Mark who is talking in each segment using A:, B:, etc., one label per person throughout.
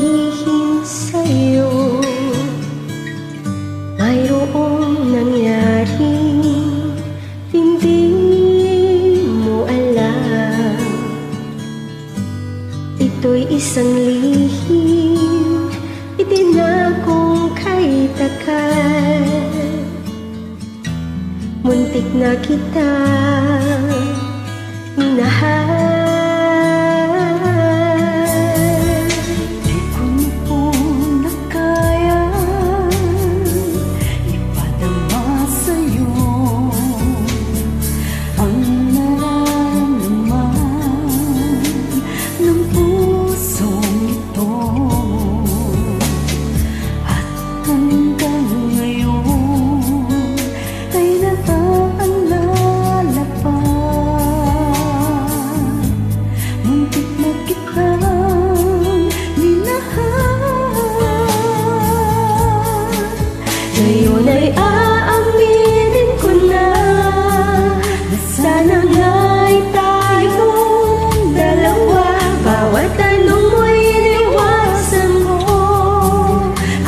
A: sabihin sa'yo, mayroong nangyaring hindi mo alam. Ito'y isang lihim itinakong kay takal. Muntik na kita minahal.
B: Di ko na po na kaya ipadama sa'yo ang nararamdaman ng pusong ito. At hanggang ngayon ay nataalala pa. Muntik na kitang minahal.
A: Ngayon ay aaminin ko na sana nga'y tayong dalawa. Bawat tanong mo'y iniwasan mo.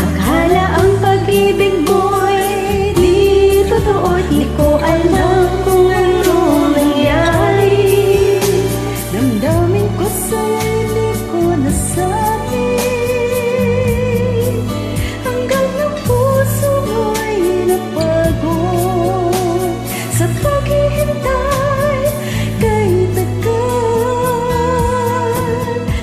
A: Akala ang pag-ibig mo'y di totoo. Di ko alam kung ano nangyari.
B: Damdamin ko sa'yo, hindi ko nasabi. Hanggang ang puso mo'y napagod sa paghihintay kay tagal.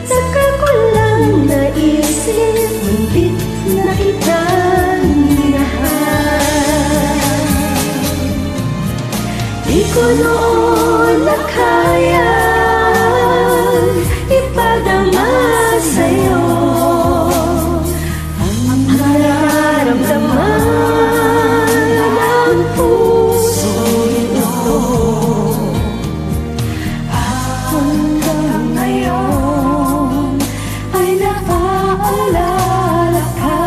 A: Saka ko lang naisip, muntik na kitang minahal. Di ko noon na kaya ipadama sa'yo ang nararamdaman ng puso ito.
B: Hanggang ngayon ay naaalala ka.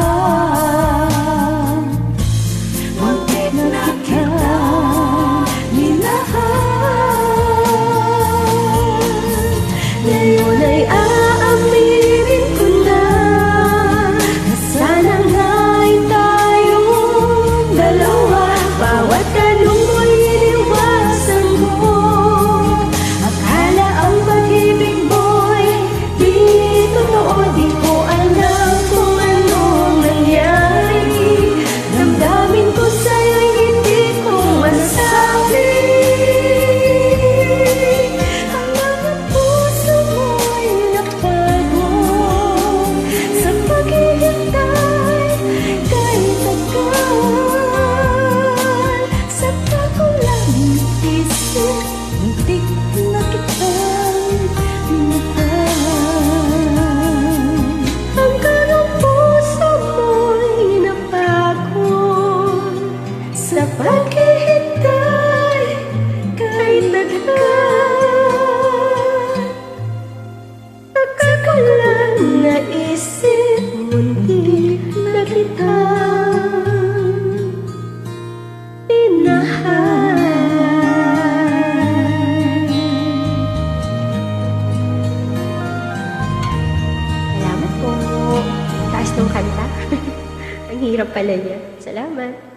B: Muntik na kitang minahal.
A: Ngayon ay aaminin ko na sana nga'y tayong dalawa. Bawat tanong mo'y iniwasan mo. Akala ang pag-ibig mo'y di totoo. Di ko alam kung anong nangyari. Damdamin ko sa'yo'y hindi ko masabi.
B: Hanggang ang puso mo'y napagod sa paghihintay kay tagal. Saka ko lang naisip, muntik na kitang minahal.
A: Hanggang ang puso mo'y napagod sa paghihintay kay tagal. Saka ko lang naisip, muntik na kitang minahal. Salamat po. Taas ng kanta. Ang hirap pala niya. Salamat.